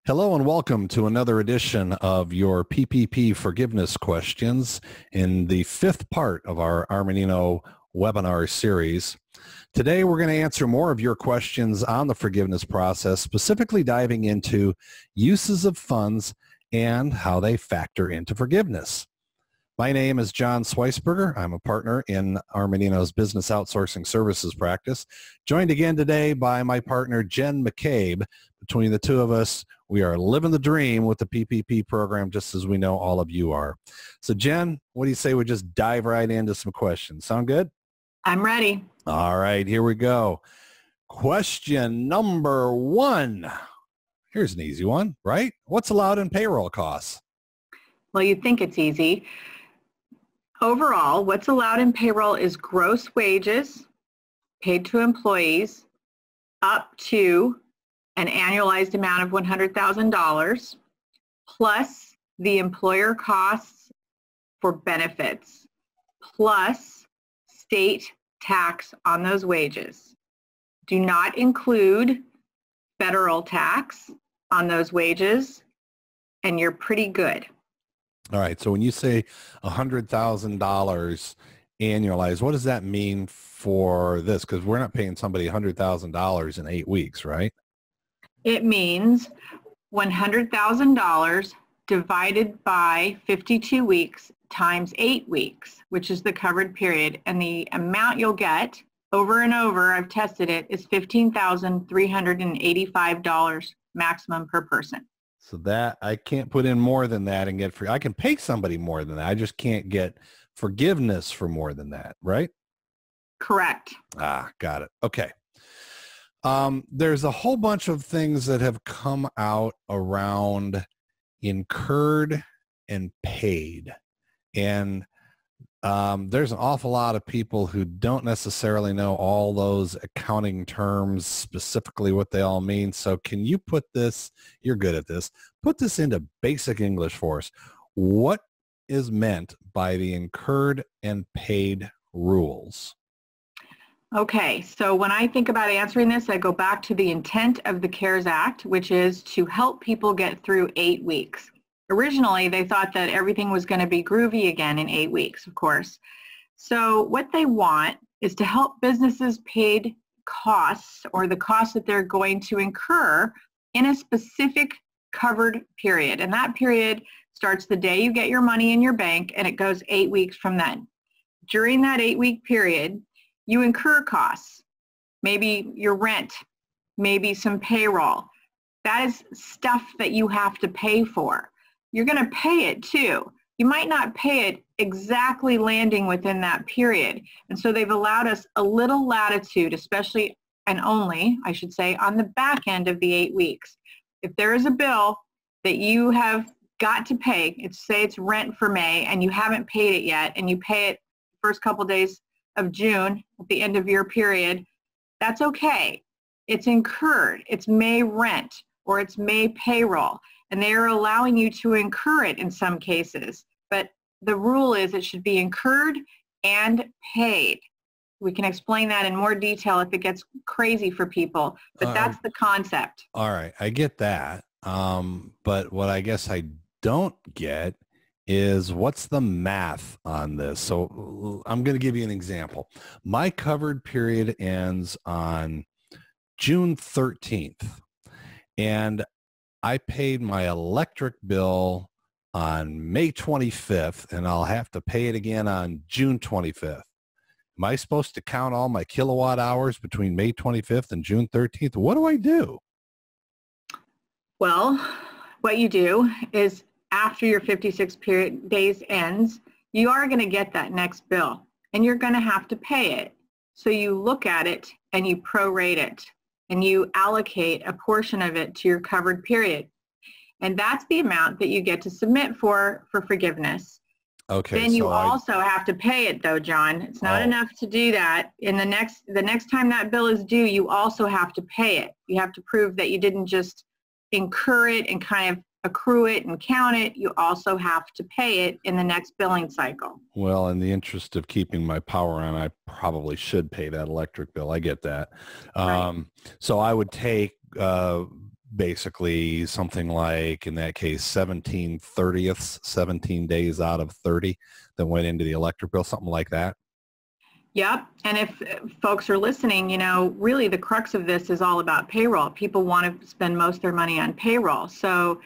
Hello and welcome to another edition of your PPP forgiveness questions in the fifth part of our Armanino webinar series. Today we're going to answer more of your questions on the forgiveness process, specifically diving into uses of funds and how they factor into forgiveness. My name is John Schweisberger. I'm a partner in Armanino's business outsourcing services practice, joined again today by my partner, Jenn McCabe. Between the two of us, we are living the dream with the PPP program, just as we know all of you are. So Jenn, what do you say we just dive right into some questions? Sound good? I'm ready. All right, here we go. Question number one. Here's an easy one, right? What's allowed in payroll costs? Well, you'd think it's easy. Overall, what's allowed in payroll is gross wages paid to employees up to an annualized amount of $100,000 plus the employer costs for benefits plus state tax on those wages. Do not include federal tax on those wages, and you're pretty good. All right, so when you say $100,000 annualized, what does that mean for this? Because we're not paying somebody $100,000 in 8 weeks, right? It means $100,000 divided by 52 weeks times 8 weeks, which is the covered period. And the amount you'll get over and over, I've tested it, is $15,385 maximum per person. So that I can't put in more than that and get free. I can pay somebody more than that. I just can't get forgiveness for more than that, right? Correct. Ah, got it. Okay. There's a whole bunch of things that have come out around incurred and paid. And there's an awful lot of people who don't necessarily know all those accounting terms, specifically what they all mean. So can you put this, you're good at this, put this into basic English for us. What is meant by the incurred and paid rules? Okay, so when I think about answering this, I go back to the intent of the CARES Act, which is to help people get through 8 weeks. Originally, they thought that everything was going to be groovy again in 8 weeks, of course. So what they want is to help businesses paid costs, or the costs that they're going to incur, in a specific covered period. And that period starts the day you get your money in your bank, and it goes 8 weeks from then. During that 8-week period, you incur costs, maybe your rent, maybe some payroll. That is stuff that you have to pay for. You're going to pay it too. You might not pay it exactly landing within that period. And so they've allowed us a little latitude, especially and only, I should say, on the back end of the 8 weeks. If there is a bill that you have got to pay, say it's rent for May and you haven't paid it yet, and you pay it the first couple days of June at the end of your period, that's okay. It's incurred. It's May rent or it's May payroll. And they are allowing you to incur it in some cases. But the rule is it should be incurred and paid. We can explain that in more detail if it gets crazy for people, but that's the concept. All right, I get that. But what I guess I don't get is what's the math on this? So I'm going to give you an example. My covered period ends on June 13th. And I paid my electric bill on May 25th, and I'll have to pay it again on June 25th. Am I supposed to count all my kilowatt hours between May 25th and June 13th? What do I do? Well, what you do is after your 56 days ends, you are going to get that next bill, and you're going to have to pay it. So you look at it and you prorate it, and you allocate a portion of it to your covered period. And that's the amount that you get to submit for forgiveness. Okay. Then you also have to pay it though, John. It's not enough to do that. In the next time that bill is due, you also have to pay it. You have to prove that you didn't just incur it and kind of accrue it and count it. You also have to pay it in the next billing cycle. Well, in the interest of keeping my power on, I probably should pay that electric bill. I get that. Right. So I would take basically something like, in that case, 17/30ths, 17 days out of 30 that went into the electric bill, something like that. Yep. And if folks are listening, really the crux of this is all about payroll. People want to spend most of their money on payroll. So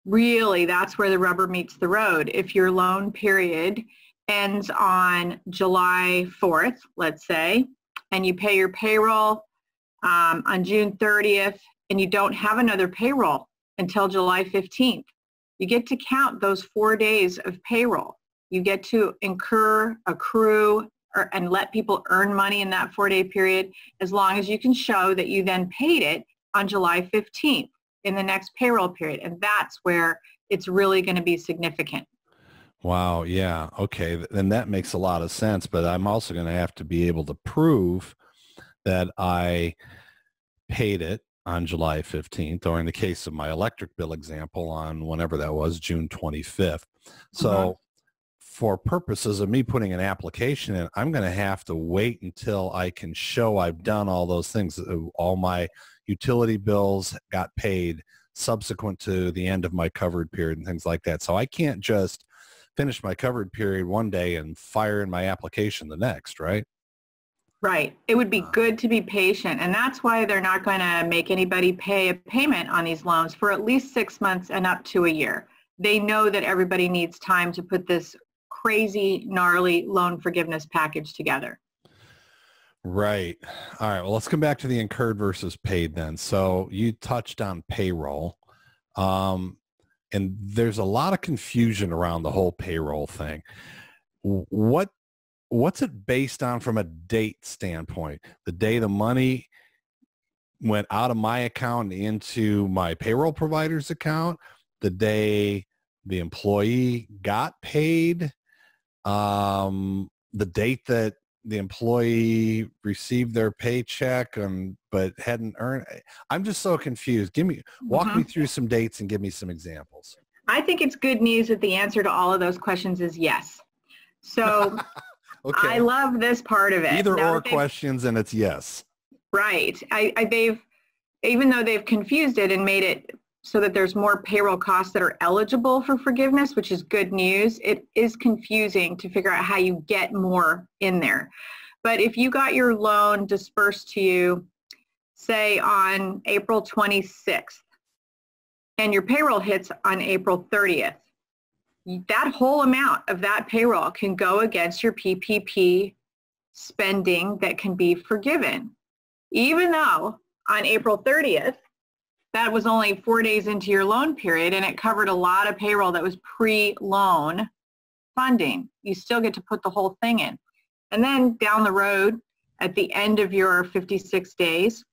really that's where the rubber meets the road. If your loan period ends on July 4th, let's say, and you pay your payroll on June 30th, and you don't have another payroll until July 15th, you get to count those 4 days of payroll. You get to incur, accrue, and let people earn money in that 4-day period, as long as you can show that you then paid it on July 15th in the next payroll period. And that's where it's really going to be significant. Wow. Yeah. Okay. Then that makes a lot of sense, but I'm also going to have to be able to prove that I paid it on July 15th, or in the case of my electric bill example, on whenever that was, June 25th. So for purposes of me putting an application in, I'm going to have to wait until I can show I've done all those things. All my utility bills got paid subsequent to the end of my covered period and things like that. So I can't just finish my covered period one day and fire in my application the next, right? Right. It would be good to be patient. And that's why they're not going to make anybody pay a payment on these loans for at least 6 months and up to a year. They know that everybody needs time to put this crazy, gnarly loan forgiveness package together. Right. All right. Well, let's come back to the incurred versus paid then. So you touched on payroll. And there's a lot of confusion around the whole payroll thing. What's it based on from a date standpoint? The day the money went out of my account into my payroll provider's account, the day the employee got paid, the date that the employee received their paycheck but hadn't earned. I'm just so confused. Walk me through some dates and give me some examples. I think it's good news that the answer to all of those questions is yes. So okay. I love this part of it. Either or questions, and it's yes. Right. Even though they've confused it and made it so that there's more payroll costs that are eligible for forgiveness, which is good news, it is confusing to figure out how you get more in there. But if you got your loan dispersed to you, say on April 26th, and your payroll hits on April 30th, that whole amount of that payroll can go against your PPP spending that can be forgiven. Even though on April 30th, that was only 4 days into your loan period and it covered a lot of payroll that was pre-loan funding. You still get to put the whole thing in. And then down the road, at the end of your 56 days,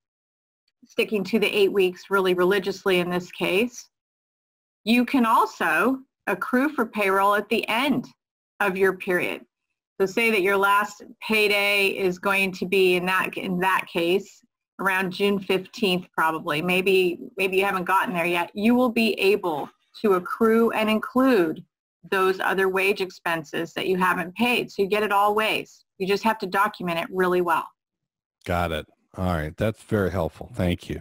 sticking to the 8 weeks really religiously in this case, you can also accrue for payroll at the end of your period. So say that your last payday is going to be in that case around June 15th probably. Maybe you haven't gotten there yet. You will be able to accrue and include those other wage expenses that you haven't paid. So you get it all ways. You just have to document it really well. Got it. All right. That's very helpful. Thank you.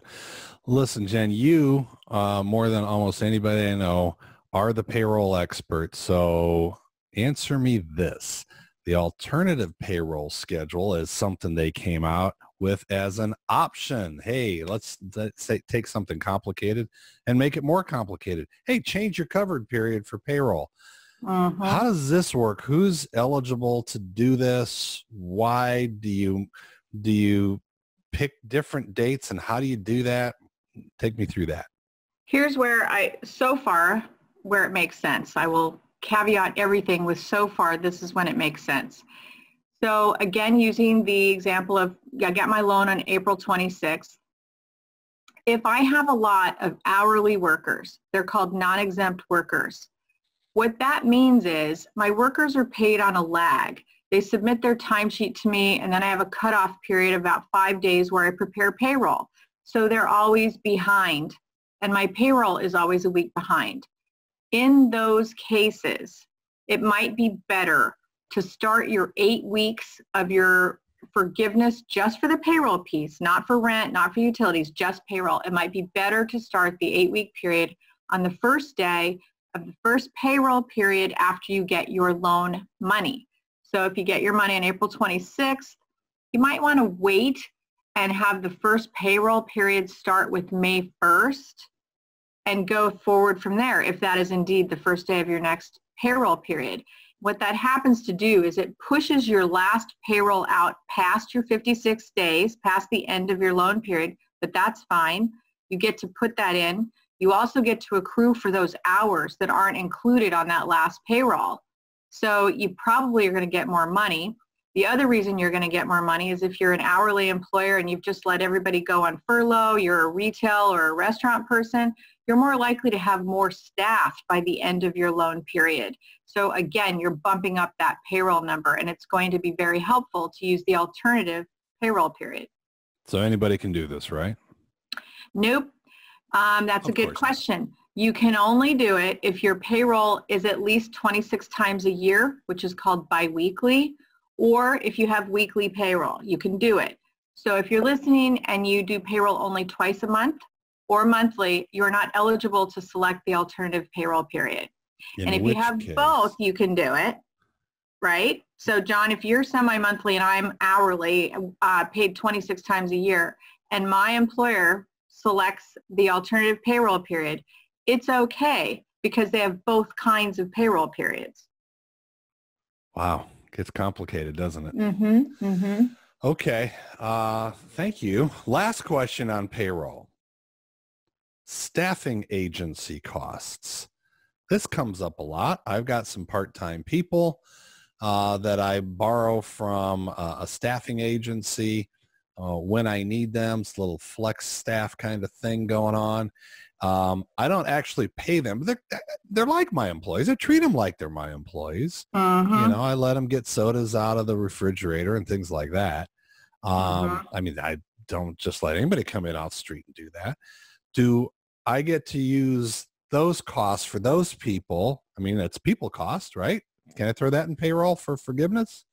Listen, Jen, you, more than almost anybody I know, are the payroll expert. So answer me this. The alternative payroll schedule is something they came out with as an option. Hey, let's say take something complicated and make it more complicated. Hey, change your covered period for payroll. How does this work? Who's eligible to do this? Why do you pick different dates, and how do you do that? Take me through that. Here's where so far where it makes sense. I will caveat everything with so far, this is when it makes sense. So again, using the example of, I got my loan on April 26th. If I have a lot of hourly workers, they're called non-exempt workers. What that means is my workers are paid on a lag. They submit their timesheet to me, and then I have a cutoff period of about 5 days where I prepare payroll. So they're always behind, and my payroll is always a week behind. In those cases, it might be better to start your 8 weeks of your forgiveness just for the payroll piece, not for rent, not for utilities, just payroll, it might be better to start the 8-week period on the first day of the first payroll period after you get your loan money. So if you get your money on April 26th, you might want to wait and have the first payroll period start with May 1st and go forward from there if that is indeed the first day of your next payroll period. What that happens to do is it pushes your last payroll out past your 56 days, past the end of your loan period, but that's fine. You get to put that in. You also get to accrue for those hours that aren't included on that last payroll. So you probably are going to get more money. The other reason you're going to get more money is if you're an hourly employer and you've just let everybody go on furlough, you're a retail or a restaurant person, you're more likely to have more staff by the end of your loan period. So again, you're bumping up that payroll number, and it's going to be very helpful to use the alternative payroll period. So anybody can do this, right? Nope. That's a good question. You can only do it if your payroll is at least 26 times a year, which is called biweekly, or if you have weekly payroll, you can do it. So if you're listening and you do payroll only twice a month or monthly, you're not eligible to select the alternative payroll period. And if you have both, you can do it, right? So John, if you're semi-monthly and I'm hourly, paid 26 times a year, and my employer selects the alternative payroll period, it's okay because they have both kinds of payroll periods. Wow. Gets complicated, doesn't it? Mm-hmm. Mm-hmm. Okay. Thank you. Last question on payroll. Staffing agency costs. This comes up a lot. I've got some part-time people that I borrow from a staffing agency when I need them. It's a little flex staff kind of thing going on. I don't actually pay them, but they're like my employees. I treat them like they're my employees. Mm-hmm. You know, I let them get sodas out of the refrigerator and things like that. I mean, I don't just let anybody come in off the street and do that. Do I get to use those costs for those people? I mean, it's people cost, right? Can I throw that in payroll for forgiveness?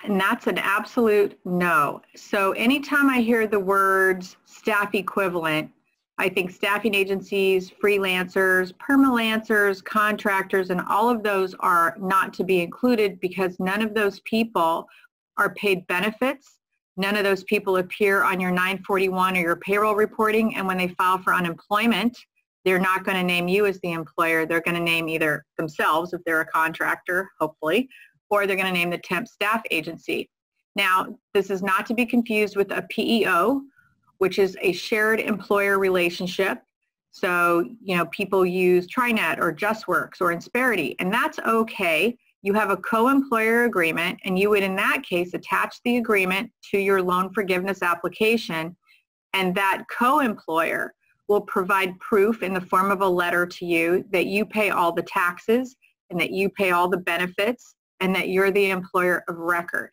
And that's an absolute no. So anytime I hear the words staff equivalent, I think staffing agencies, freelancers, permalancers, contractors, and all of those are not to be included because none of those people are paid benefits. None of those people appear on your 941 or your payroll reporting, and when they file for unemployment, they're not going to name you as the employer. They're going to name either themselves if they're a contractor, hopefully, or they're going to name the temp staff agency. Now, this is not to be confused with a PEO, which is a shared employer relationship. So, you know, people use TriNet or JustWorks or Insperity, and that's okay. You have a co-employer agreement, and you would, in that case, attach the agreement to your loan forgiveness application, and that co-employer will provide proof in the form of a letter to you that you pay all the taxes and that you pay all the benefits and that you're the employer of record.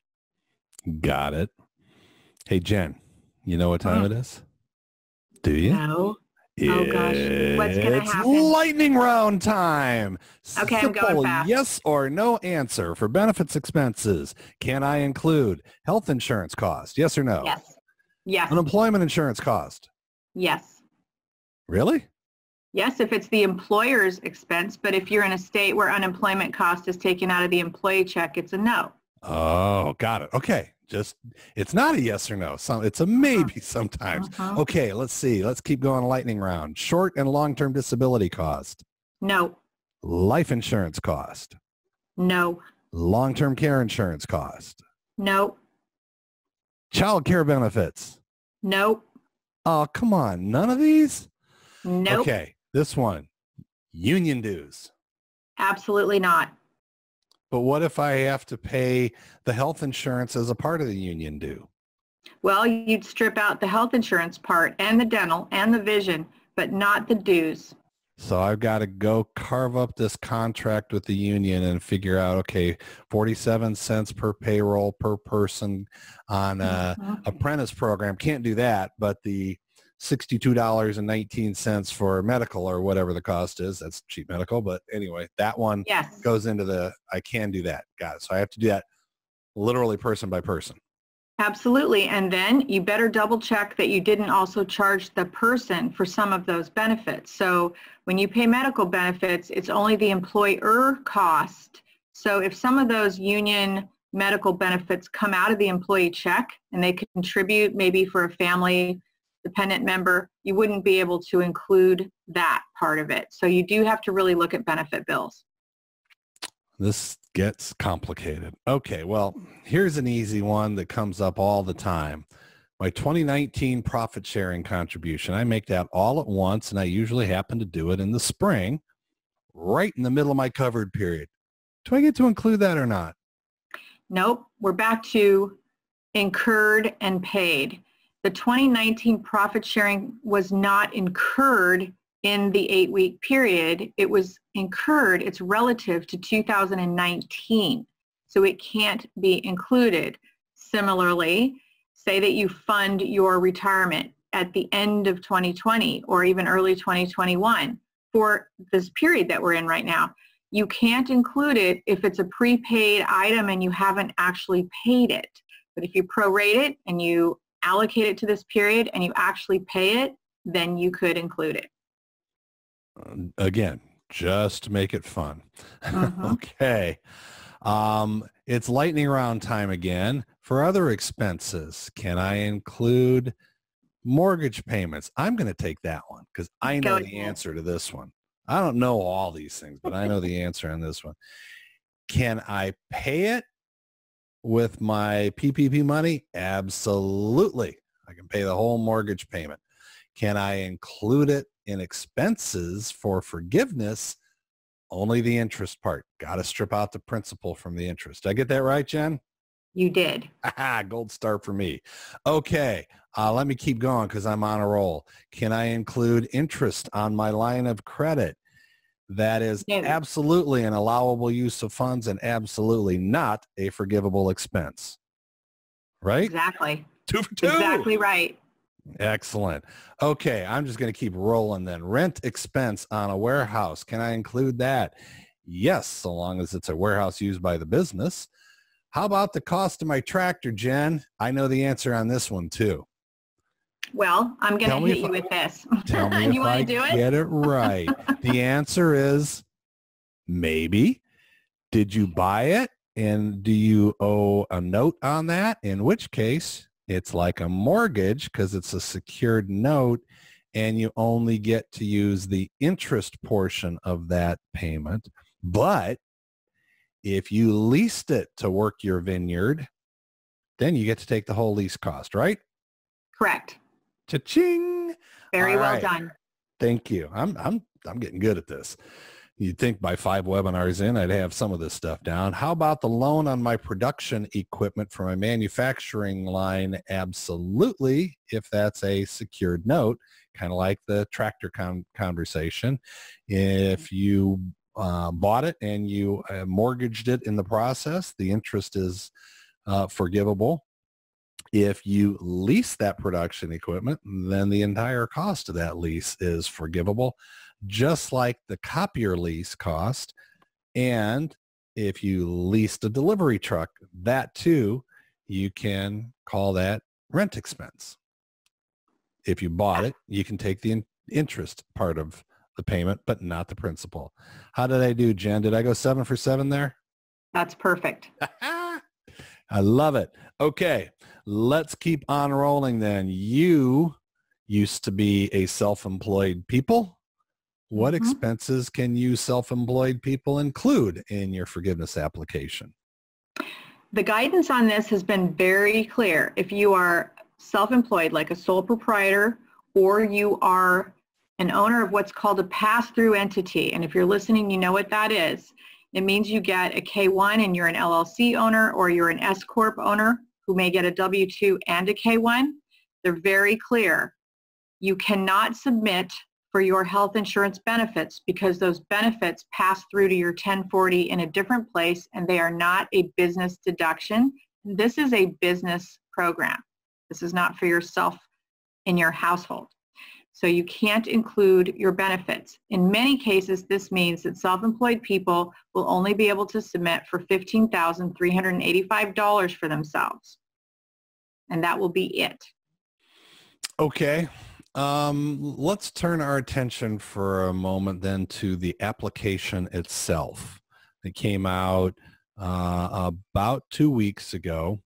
Got it. Hey, Jen, you know what time it is? Do you? No. Oh, gosh. What's going to happen? It's lightning round time. Okay, I'm going fast. Yes or no answer for benefits expenses. Can I include health insurance cost? Yes or no? Yes. Yes. Unemployment insurance cost? Yes. Really? Yes, if it's the employer's expense, but if you're in a state where unemployment cost is taken out of the employee check, it's a no. Oh, got it. Okay. It's not a yes or no. It's a maybe sometimes. Okay, let's see. Let's keep going lightning round. Short and long-term disability cost? No. Life insurance cost? No. Long-term care insurance cost? No. Child care benefits? Nope. Oh, come on. None of these? Nope. Okay, this one. Union dues? Absolutely not. But what if I have to pay the health insurance as a part of the union due? Well, you'd strip out the health insurance part and the dental and the vision, but not the dues. So I've got to go carve up this contract with the union and figure out, okay, 47 cents per payroll per person on a apprentice program. Can't do that, but the $62.19 for medical or whatever the cost is. That's cheap medical. But anyway, that one goes into I can do that. Got it. So I have to do that literally person by person. Absolutely. And then you better double check that you didn't also charge the person for some of those benefits. So when you pay medical benefits, it's only the employer cost. So if some of those union medical benefits come out of the employee check and they contribute maybe for a family dependent member, you wouldn't be able to include that part of it. So you do have to really look at benefit bills. This gets complicated. Okay, well, here's an easy one that comes up all the time. My 2019 profit sharing contribution, I make that all at once, and I usually happen to do it in the spring, right in the middle of my covered period. Do I get to include that or not? Nope, we're back to incurred and paid. The 2019 profit sharing was not incurred in the 8-week period. It was incurred, it's relative to 2019, so it can't be included. Similarly, say that you fund your retirement at the end of 2020 or even early 2021 for this period that we're in right now. You can't include it if it's a prepaid item and you haven't actually paid it. But if you prorate it and you allocate it to this period and you actually pay it, then you could include it. Again, just to make it fun. Mm-hmm. Okay. It's lightning round time again. For other expenses, can I include mortgage payments? I'm going to take that one because I know the answer to this one. I don't know all these things, but I know the answer on this one. Can I pay it with my PPP money? Absolutely. I can pay the whole mortgage payment. Can I include it in expenses for forgiveness? Only the interest part. Got to strip out the principal from the interest. Did I get that right, Jen? You did. Gold star for me. Okay, let me keep going because I'm on a roll. Can I include interest on my line of credit? That is absolutely an allowable use of funds and absolutely not a forgivable expense. Right? Exactly. 2 for 2. Exactly right. Excellent. Okay, I'm just going to keep rolling then. Rent expense on a warehouse. Can I include that? Yes, so long as it's a warehouse used by the business. How about the cost of my tractor, Jen? I know the answer on this one too. Well, I'm going to hit you with this. Tell me you if I get it right. The answer is maybe. Did you buy it? And do you owe a note on that? In which case, it's like a mortgage because it's a secured note and you only get to use the interest portion of that payment. But if you leased it to work your vineyard, then you get to take the whole lease cost, right? Correct. Cha-ching. Very well done. Thank you. I'm getting good at this. You'd think by 5 webinars in, I'd have some of this stuff down. How about the loan on my production equipment for my manufacturing line? Absolutely, if that's a secured note, kind of like the tractor conversation. If you bought it and you mortgaged it in the process, the interest is forgivable. If you lease that production equipment, then the entire cost of that lease is forgivable, just like the copier lease cost. And if you leased a delivery truck, that too, you can call that rent expense. If you bought it, you can take the interest part of the payment, but not the principal. How did I do, Jen? Did I go 7 for 7 there? That's perfect. I love it. Okay, let's keep on rolling then. You used to be a self-employed people. What expenses can you self-employed people include in your forgiveness application? The guidance on this has been very clear. If you are self-employed, like a sole proprietor, or you are an owner of what's called a pass-through entity, and if you're listening, you know what that is. It means you get a K-1 and you're an LLC owner, or you're an S-Corp owner who may get a W-2 and a K-1. They're very clear. You cannot submit for your health insurance benefits because those benefits pass through to your 1040 in a different place and they are not a business deduction. This is a business program. This is not for yourself in your household. So you can't include your benefits. In many cases, this means that self-employed people will only be able to submit for $15,385 for themselves. and that will be it. Okay. Let's turn our attention for a moment then to the application itself. It came out about 2 weeks ago,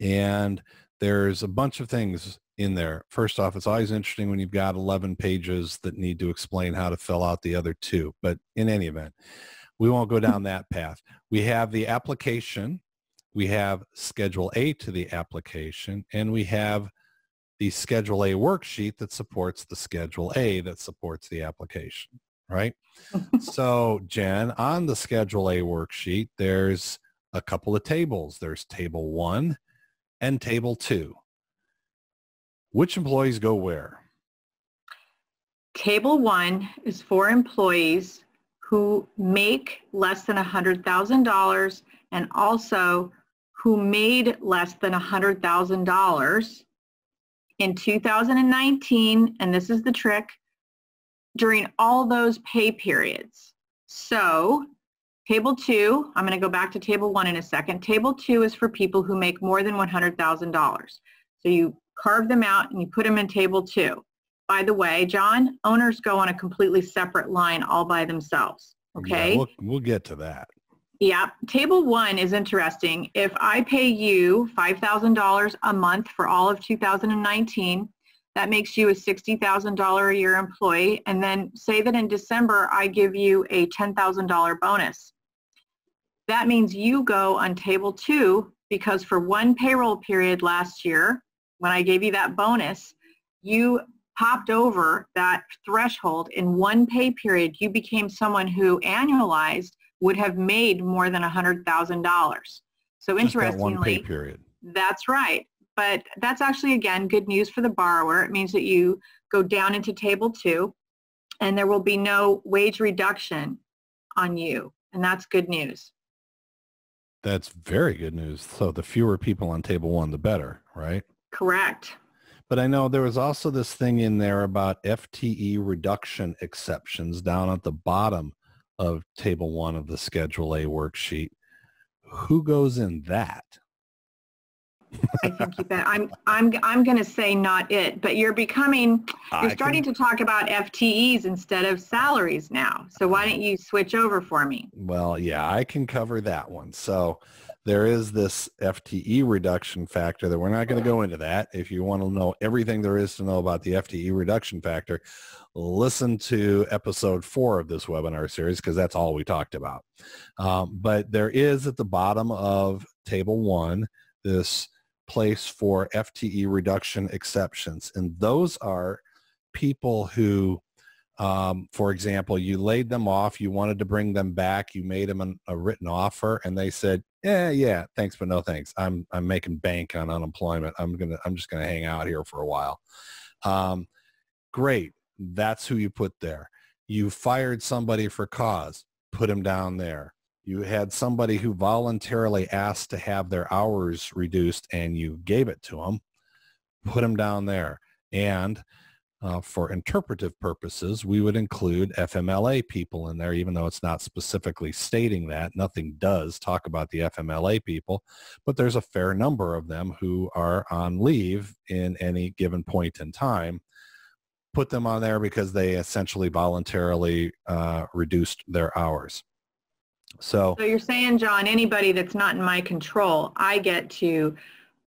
and there's a bunch of things in there. First off, it's always interesting when you've got 11 pages that need to explain how to fill out the other 2. But in any event, we won't go down that path. We have the application, we have Schedule A to the application, and we have the Schedule A worksheet that supports the Schedule A that supports the application, right? So, Jen, on the Schedule A worksheet, there's a couple of tables. There's Table 1 and Table 2. Which employees go where? Table 1 is for employees who make less than $100,000 and also who made less than $100,000 in 2019, and this is the trick, during all those pay periods. So Table 2, I'm going to go back to Table 1 in a second. Table 2 is for people who make more than $100,000. So you carve them out and you put them in Table 2. By the way, John, owners go on a completely separate line all by themselves, okay? Yeah, we'll get to that. Yeah, Table 1 is interesting. If I pay you $5,000 a month for all of 2019, that makes you a $60,000 a year employee. And then say that in December, I give you a $10,000 bonus. That means you go on Table 2 because for one payroll period last year, when I gave you that bonus, you popped over that threshold in one pay period. You became someone who annualized would have made more than $100,000. So interestingly, just that one pay period. That's right. But that's actually, again, good news for the borrower. It means that you go down into Table 2 and there will be no wage reduction on you. And that's good news. That's very good news. So the fewer people on Table 1, the better, right? Correct. But I know there was also this thing in there about FTE reduction exceptions down at the bottom of Table 1 of the Schedule A worksheet. Who goes in that? I think you bet. I'm going to say not it, but you're starting to talk about FTEs instead of salaries now. So why don't you switch over for me? Well, yeah, I can cover that one. So there is this FTE reduction factor that we're not going to go into that. If you want to know everything there is to know about the FTE reduction factor, listen to episode 4 of this webinar series because that's all we talked about. But there is at the bottom of Table 1 this place for FTE reduction exceptions. And those are people who, for example, you laid them off, you wanted to bring them back, you made them a written offer, and they said, yeah, thanks, but no thanks. I'm making bank on unemployment. I'm just gonna hang out here for a while. Great, that's who you put there. You fired somebody for cause, put them down there. You had somebody who voluntarily asked to have their hours reduced and you gave it to them, put them down there. And for interpretive purposes, we would include FMLA people in there, even though it's not specifically stating that. Nothing does talk about the FMLA people, but there's a fair number of them who are on leave in any given point in time. Put them on there because they essentially voluntarily reduced their hours. So you're saying, John, anybody that's not in my control, I get to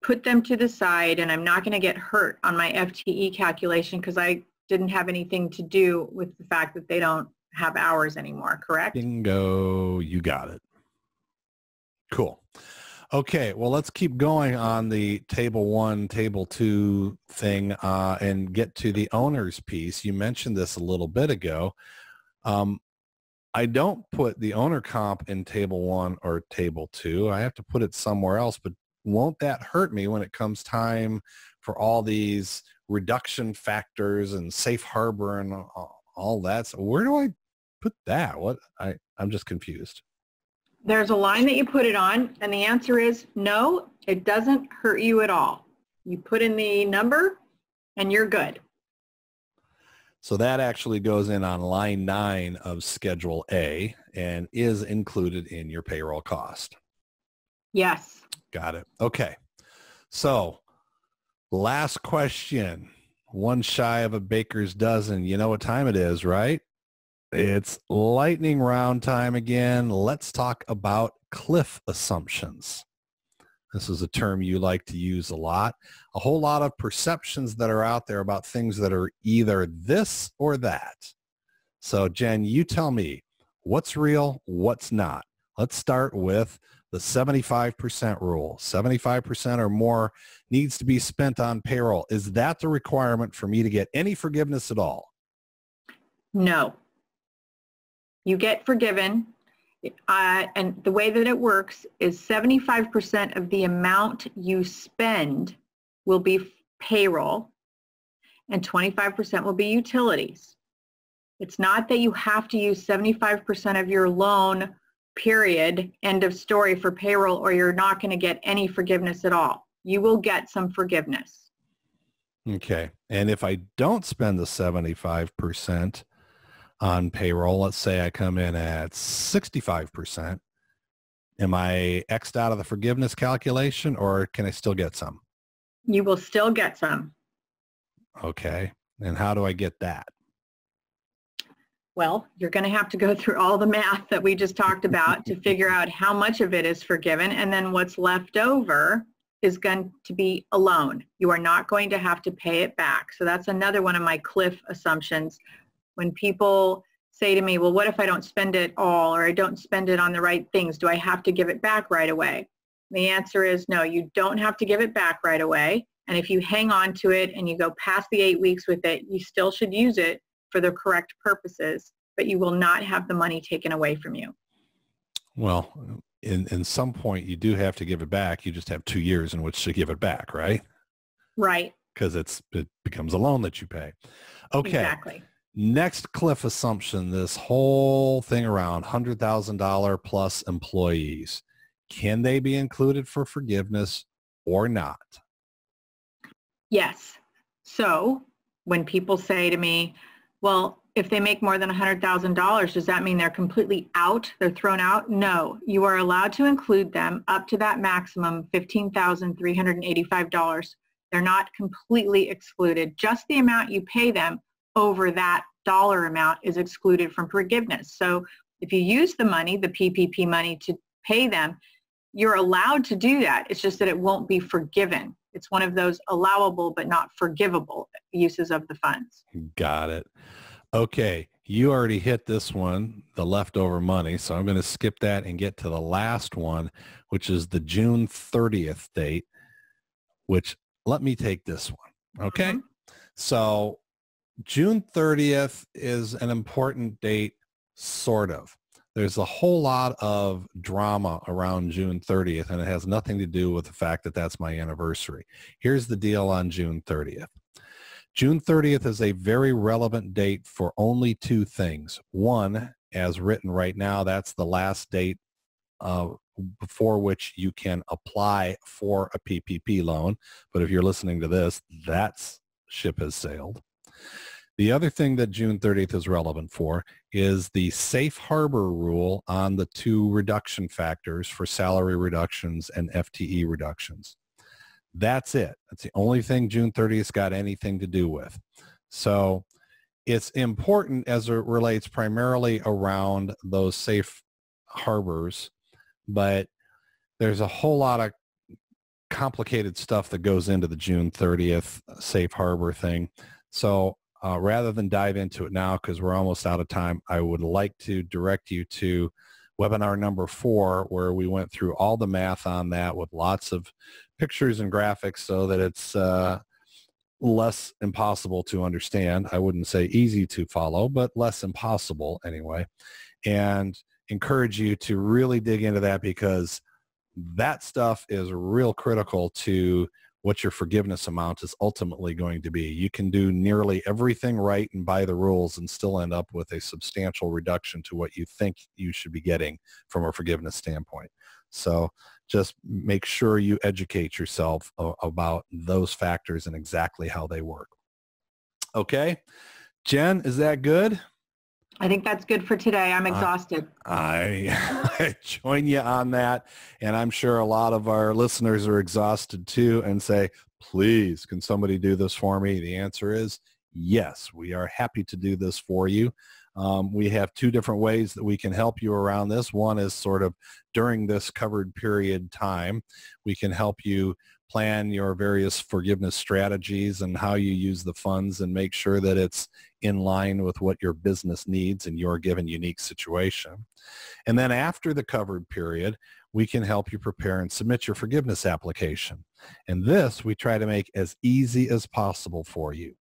put them to the side and I'm not going to get hurt on my FTE calculation because I didn't have anything to do with the fact that they don't have hours anymore, correct? Bingo, you got it. Cool. Okay, well, let's keep going on the Table 1, Table 2 thing and get to the owner's piece. You mentioned this a little bit ago. I don't put the owner comp in Table 1 or Table 2. I have to put it somewhere else, but won't that hurt me when it comes time for all these reduction factors and safe harbor and all that? So where do I put that? I'm just confused. There's a line that you put it on, and the answer is no, it doesn't hurt you at all. You put in the number, and you're good. So that actually goes in on line 9 of Schedule A and is included in your payroll cost. Yes. Got it. Okay. So last question, one shy of a baker's dozen. You know what time it is, right? It's lightning round time again. Let's talk about cliff assumptions. This is a term you like to use a lot. A whole lot of perceptions that are out there about things that are either this or that. So Jen, you tell me what's real, what's not. Let's start with the 75% rule. 75% or more needs to be spent on payroll. Is that the requirement for me to get any forgiveness at all? No. You get forgiven, and the way that it works is 75% of the amount you spend will be payroll, and 25% will be utilities. It's not that you have to use 75% of your loan, period, end of story, for payroll, or you're not going to get any forgiveness at all. You will get some forgiveness. Okay. And if I don't spend the 75% on payroll, let's say I come in at 65%, am I X'd out of the forgiveness calculation, or can I still get some? You will still get some. Okay. And how do I get that? Well, you're going to have to go through all the math that we just talked about to figure out how much of it is forgiven, and then what's left over is going to be a loan. You are not going to have to pay it back. So that's another one of my cliff assumptions. When people say to me, well, what if I don't spend it all, or I don't spend it on the right things? Do I have to give it back right away? The answer is no, you don't have to give it back right away. And if you hang on to it and you go past the 8 weeks with it, you still should use it for the correct purposes, but you will not have the money taken away from you. Well, in some point, you do have to give it back. You just have 2 years in which to give it back, right? Right. Because it becomes a loan that you pay. Okay. Exactly. Next cliff assumption, this whole thing around $100,000 plus employees. Can they be included for forgiveness or not? Yes. So when people say to me, well, if they make more than $100,000, does that mean they're completely out? They're thrown out? No. You are allowed to include them up to that maximum, $15,385. They're not completely excluded. Just the amount you pay them over that dollar amount is excluded from forgiveness. So if you use the money, the PPP money, to pay them, you're allowed to do that. It's just that it won't be forgiven. It's one of those allowable but not forgivable uses of the funds. Got it. Okay, you already hit this one, the leftover money, so I'm going to skip that and get to the last one, which is the June 30th date, which let me take this one, okay? Mm-hmm. So June 30th is an important date, sort of. There's a whole lot of drama around June 30th, and it has nothing to do with the fact that that's my anniversary. Here's the deal on June 30th. June 30th is a very relevant date for only two things. One, as written right now, that's the last date before which you can apply for a PPP loan. But if you're listening to this, that ship has sailed. The other thing that June 30th is relevant for is the safe harbor rule on the two reduction factors for salary reductions and FTE reductions. That's it. That's the only thing June 30th's got anything to do with. So it's important as it relates primarily around those safe harbors, but there's a whole lot of complicated stuff that goes into the June 30th safe harbor thing. So rather than dive into it now, because we're almost out of time, I would like to direct you to webinar number 4, where we went through all the math on that with lots of pictures and graphics so that it's less impossible to understand. I wouldn't say easy to follow, but less impossible anyway. And encourage you to really dig into that, because that stuff is real critical to what your forgiveness amount is ultimately going to be. You can do nearly everything right and by the rules and still end up with a substantial reduction to what you think you should be getting from a forgiveness standpoint. So just make sure you educate yourself about those factors and exactly how they work. Okay. Jen, is that good? I think that's good for today. I'm exhausted. I join you on that, and I'm sure a lot of our listeners are exhausted too and say, please, can somebody do this for me? The answer is yes, we are happy to do this for you. We have two different ways that we can help you around this. One is sort of during this covered period time, we can help you plan your various forgiveness strategies and how you use the funds and make sure that it's in line with what your business needs in your given unique situation. And then after the covered period, we can help you prepare and submit your forgiveness application. And this we try to make as easy as possible for you.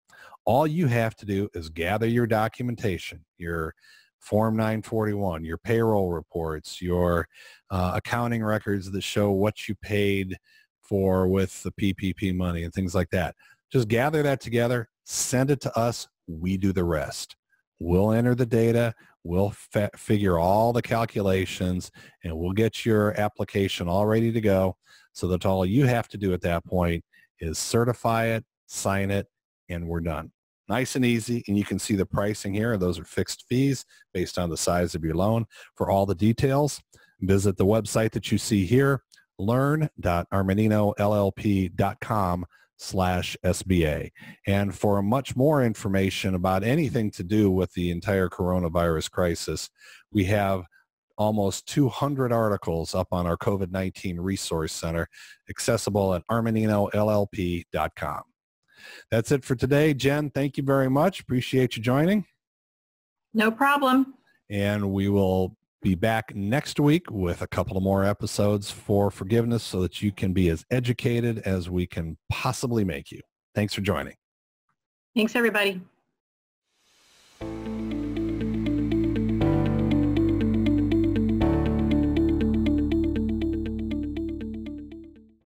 All you have to do is gather your documentation, your Form 941, your payroll reports, your accounting records that show what you paid for with the PPP money and things like that. Just gather that together, send it to us. We do the rest. We'll enter the data. We'll figure all the calculations, and we'll get your application all ready to go so that all you have to do at that point is certify it, sign it, and we're done. Nice and easy, and you can see the pricing here. Those are fixed fees based on the size of your loan. For all the details, visit the website that you see here, learn.armaninolllp.com/SBA. And for much more information about anything to do with the entire coronavirus crisis, we have almost 200 articles up on our COVID-19 Resource Center, accessible at armaninolllp.com. That's it for today. Jen, thank you very much. Appreciate you joining. No problem. And we will be back next week with a couple of more episodes for forgiveness so that you can be as educated as we can possibly make you. Thanks for joining. Thanks, everybody.